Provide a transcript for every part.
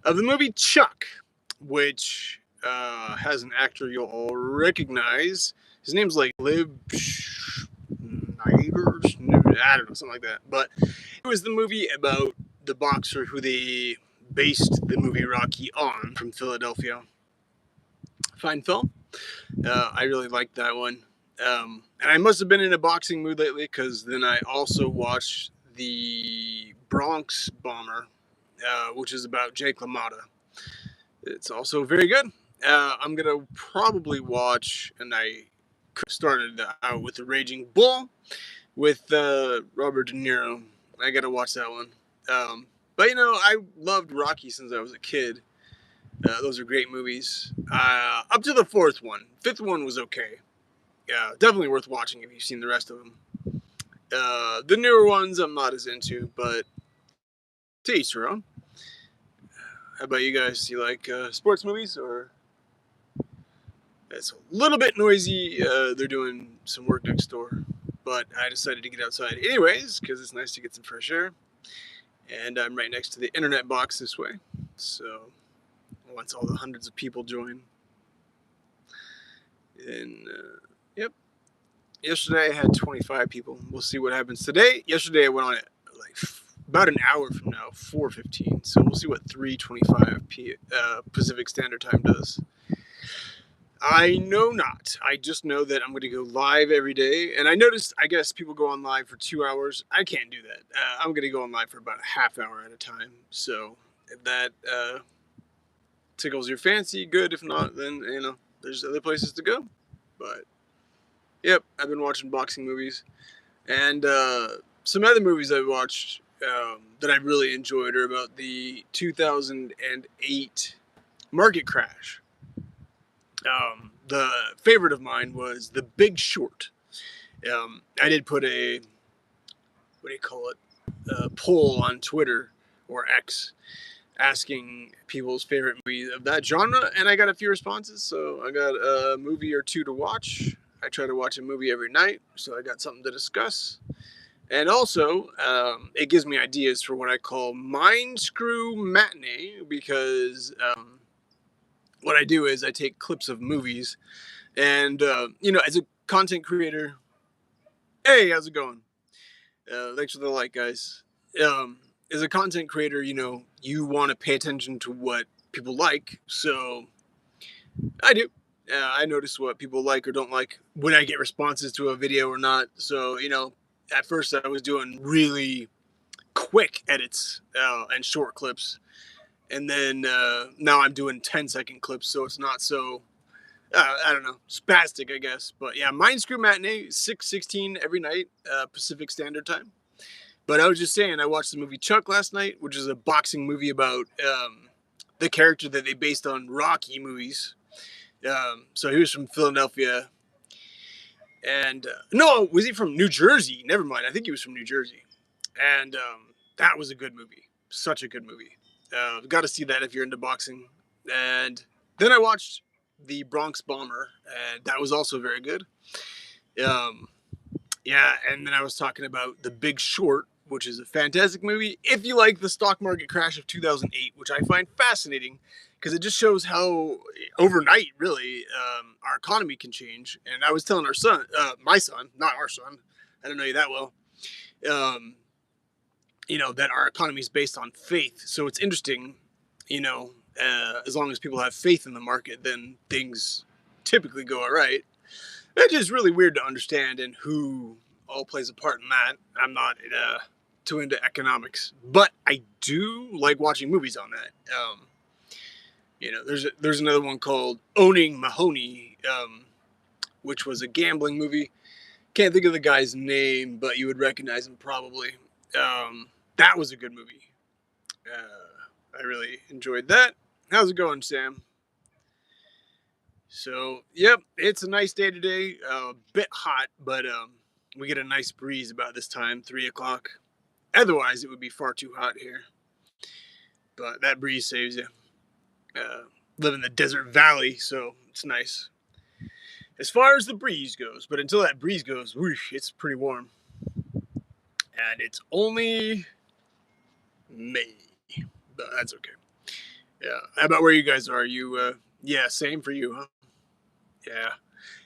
of the movie Chuck, which has an actor you'll all recognize. His name's like Liv Schneider, I don't know, something like that. But it was the movie about the boxer who they based the movie Rocky on, from Philadelphia. Fine film. I really liked that one. And I must have been in a boxing mood lately, because then I also watched the Bronx Bomber, which is about Jake LaMotta. It's also very good. I'm gonna probably watch, and I started out with the Raging Bull with Robert De Niro. I gotta watch that one. But I loved Rocky since I was a kid. Those are great movies. Up to the fourth one. Fifth one was okay. Yeah, definitely worth watching if you've seen the rest of them. The newer ones I'm not as into, but to each their own. How about you guys? You like sports movies, or? It's a little bit noisy. They're doing some work next door, but I decided to get outside anyways because it's nice to get some fresh air. And I'm right next to the internet box this way, so once all the hundreds of people join. And yep, yesterday I had 25 people. We'll see what happens today. Yesterday I went on it like about an hour from now, 4:15. So we'll see what 3:25 Pacific Standard Time does. I know not. I just know that I'm going to go live every day. And I noticed, I guess people go on live for 2 hours. I can't do that. I'm going to go on live for about a half hour at a time. So if that tickles your fancy, good. If not, then, there's other places to go. But, yep, I've been watching boxing movies. And some other movies I've watched that I really enjoyed are about the 2008 market crash. The favorite of mine was The Big Short. I did put a poll on Twitter or X asking people's favorite movies of that genre, and I got a few responses. So I got a movie or two to watch. I try to watch a movie every night, so I got something to discuss. And also, it gives me ideas for what I call Mind Screw Matinee, because what I do is I take clips of movies, and as a content creator, hey, how's it going? Thanks for the like, guys. As a content creator, you want to pay attention to what people like, so I do. I notice what people like or don't like when I get responses to a video or not. So at first I was doing really quick edits and short clips, and then now I'm doing 10-second clips, so it's not so I don't know, spastic, I guess. But yeah, Mind Screw Matinee, 6:16 every night, Pacific Standard Time. But I was just saying, I watched the movie Chuck last night, which is a boxing movie about the character that they based on Rocky movies. So he was from Philadelphia. And no, was he from New Jersey? Never mind, I think he was from New Jersey. And that was a good movie. Such a good movie. Got to see that if you're into boxing. And then I watched the Bronx Bomber, and that was also very good. Yeah, and then I was talking about The Big Short, which is a fantastic movie if you like the stock market crash of 2008, which I find fascinating because it just shows how overnight, really, our economy can change. And I was telling our son, my son, not our son, I don't know you that well, that our economy is based on faith. So it's interesting, as long as people have faith in the market, then things typically go all right. It's just really weird to understand, and who all plays a part in that. I'm not too into economics, but I do like watching movies on that. There's another one called Owning Mahoney, which was a gambling movie. Can't think of the guy's name, but you would recognize him probably. That was a good movie. I really enjoyed that. How's it going, Sam? So, yep, it's a nice day today. A bit hot, but we get a nice breeze about this time, 3 o'clock. Otherwise, it would be far too hot here. But that breeze saves you. Live in the desert valley, so it's nice. As far as the breeze goes, but until that breeze goes, whoosh, it's pretty warm. And it's only May, but that's okay. Yeah. How about where you guys are? You, yeah, same for you, huh? Yeah.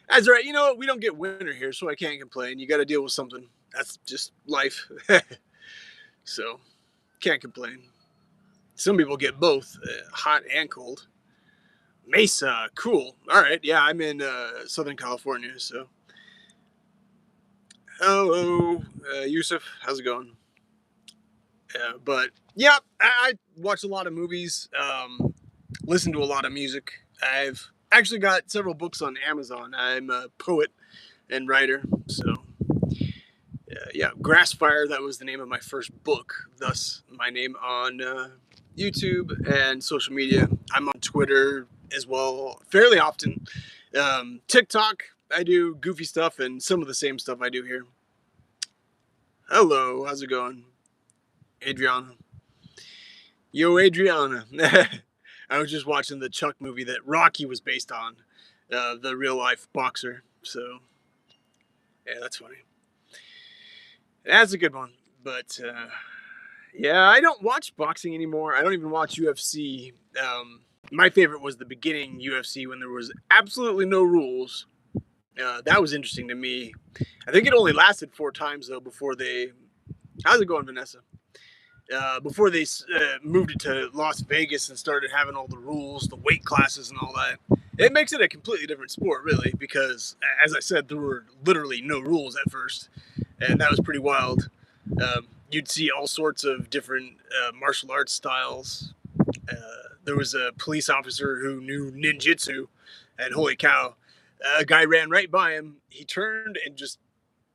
That's right. You know what? We don't get winter here, so I can't complain. You got to deal with something. That's just life. So, can't complain. Some people get both, hot and cold. Mesa, cool. All right. Yeah, I'm in Southern California, so. Hello, Yusuf. How's it going? But yeah, I watch a lot of movies, listen to a lot of music. I've actually got several books on Amazon. I'm a poet and writer, so yeah, Grassfire. That was the name of my first book. Thus, my name on YouTube and social media. I'm on Twitter as well, fairly often. TikTok. I do goofy stuff and some of the same stuff I do here. Hello, how's it going, Adriana? Yo, Adriana. I was just watching the Chuck movie that Rocky was based on, the real life boxer. So, yeah, that's funny. That's a good one. But, yeah, I don't watch boxing anymore. I don't even watch UFC. My favorite was the beginning UFC when there was absolutely no rules. That was interesting to me. I think it only lasted 4 times, though, before they. How's it going, Vanessa? Before they moved it to Las Vegas and started having all the rules, the weight classes, and all that. It makes it a completely different sport, really, because, as I said, there were literally no rules at first, and that was pretty wild. You'd see all sorts of different martial arts styles. There was a police officer who knew ninjutsu, and holy cow, a guy ran right by him. He turned and just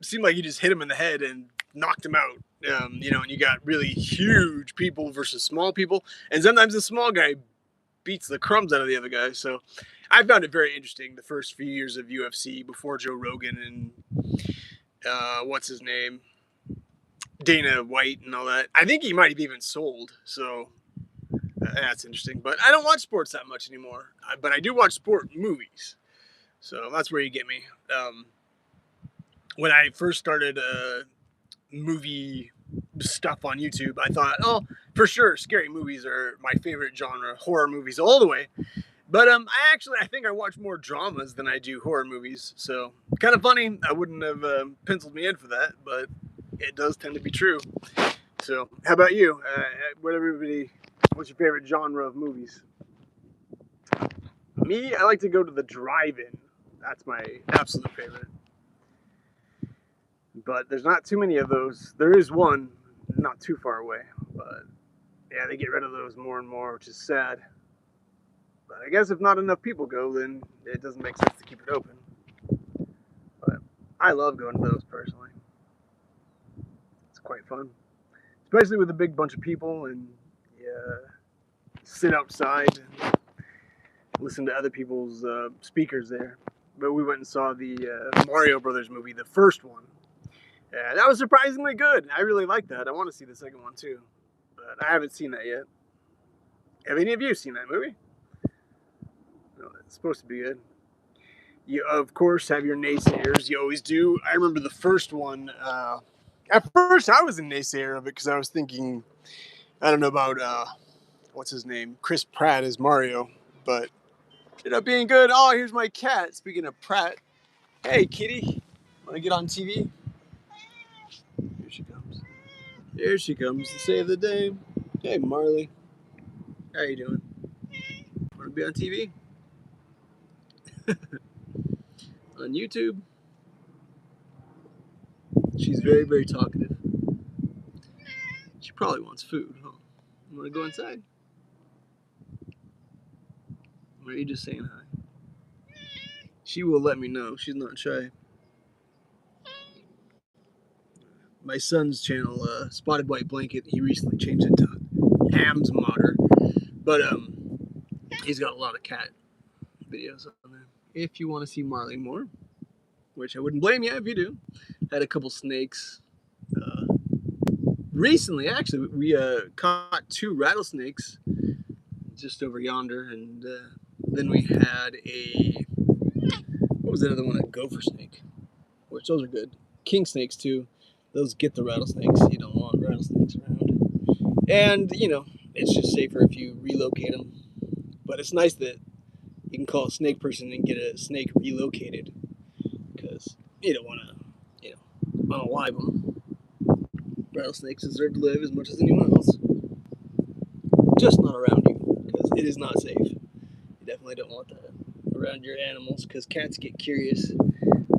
seemed like he just hit him in the head and knocked him out. And you got really huge people versus small people, and sometimes the small guy beats the crumbs out of the other guy. So I found it very interesting the first few years of UFC before Joe Rogan and what's his name, Dana White and all that. I think he might have even sold. So that's interesting. But I don't watch sports that much anymore. But I do watch sport movies. So that's where you get me. When I first started movie stuff on YouTube, I thought, oh, for sure, scary movies are my favorite genre, horror movies all the way. But I think I watch more dramas than I do horror movies. So kind of funny. I wouldn't have penciled me in for that, but it does tend to be true. So how about you? What's your favorite genre of movies? Me, I like to go to the drive-in. That's my absolute favorite. But there's not too many of those. There is one not too far away, but yeah, they get rid of those more and more, which is sad. But I guess if not enough people go, then it doesn't make sense to keep it open. But I love going to those personally. It's quite fun, especially with a big bunch of people and sit outside and listen to other people's speakers there. But we went and saw the Mario Brothers movie, the first one. Yeah, that was surprisingly good. I really like that. I want to see the second one too, but I haven't seen that yet. Have any of you seen that movie? No, it's supposed to be good. You, of course, have your naysayers. You always do. I remember the first one. At first, I was a naysayer of it because I was thinking, I don't know about what's his name, Chris Pratt as Mario, but it ended up being good. Oh, here's my cat. Speaking of Pratt, hey kitty, want to get on TV? Here she comes. Here she comes to save the day. Hey Marley, how you doing? Want to be on TV? On YouTube? She's very, very talkative. She probably wants food, huh? You want to go inside? Or are you just saying hi? She will let me know. She's not shy. My son's channel, Spotted White Blanket, he recently changed it to Hams Modder. But he's got a lot of cat videos on there. If you want to see Marley more, which I wouldn't blame you if you do. Had a couple snakes. Recently, actually, we caught 2 rattlesnakes just over yonder, and then we had what was the other one? A gopher snake, which those are good. King snakes too. Those get the rattlesnakes. You don't want rattlesnakes around. And it's just safer if you relocate them. But it's nice that you can call a snake person and get a snake relocated, because you don't want to, unalive them. Rattlesnakes deserve to live as much as anyone else, just not around you, because it is not safe. You definitely don't want that around your animals, because cats get curious and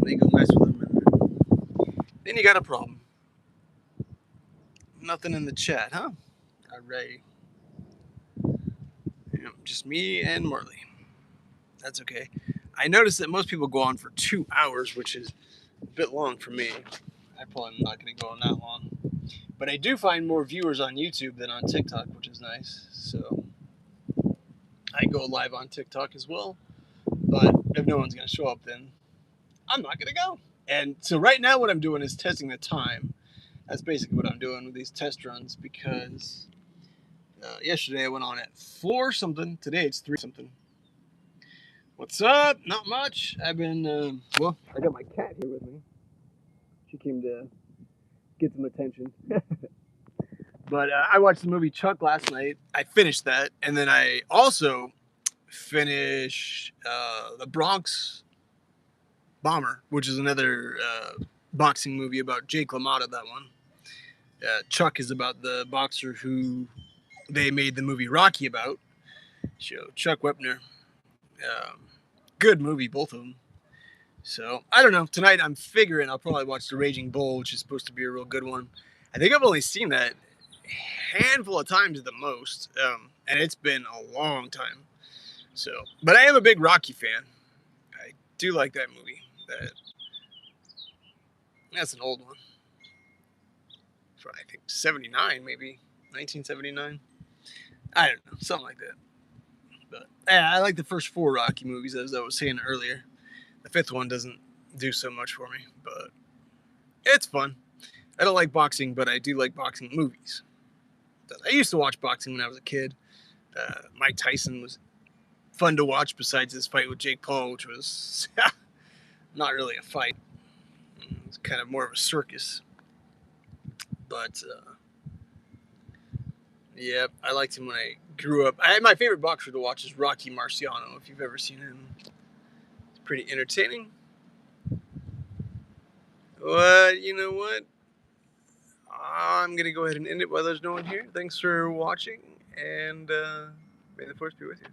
they go mess with them, and then you got a problem. Nothing in the chat, huh? Alright. Yeah, just me and Marley. That's okay. I noticed that most people go on for 2 hours, which is a bit long for me. I probably am not going to go on that long. But I do find more viewers on YouTube than on TikTok, which is nice. So I go live on TikTok as well. But if no one's going to show up, then I'm not going to go. And so right now what I'm doing is testing the time. That's basically what I'm doing with these test runs, because yesterday I went on at 4 something. Today it's 3 something. What's up? Not much. I've been, I got my cat here with me. She came to get some attention. But I watched the movie Chuck last night. I finished that. And then I also finished The Bronx Bomber, which is another boxing movie about Jake LaMotta, that one. Chuck is about the boxer who they made the movie Rocky about. So Chuck Wepner. Good movie, both of them. So I don't know. Tonight I'm figuring I'll probably watch The Raging Bull, which is supposed to be a real good one. I think I've only seen that a handful of times at the most, and it's been a long time. So, but I am a big Rocky fan. I do like that movie. That's an old one. For I think 79, maybe 1979. I don't know, something like that. But yeah, I like the first 4 Rocky movies, as I was saying earlier. The 5th one doesn't do so much for me, but it's fun. I don't like boxing, but I do like boxing movies. I used to watch boxing when I was a kid. Mike Tyson was fun to watch, besides his fight with Jake Paul, which was not really a fight. It was kind of more of a circus. But yeah, I liked him when I grew up. My favorite boxer to watch is Rocky Marciano, if you've ever seen him. It's pretty entertaining. But you know what? I'm going to go ahead and end it while there's no one here. Thanks for watching, and may the force be with you.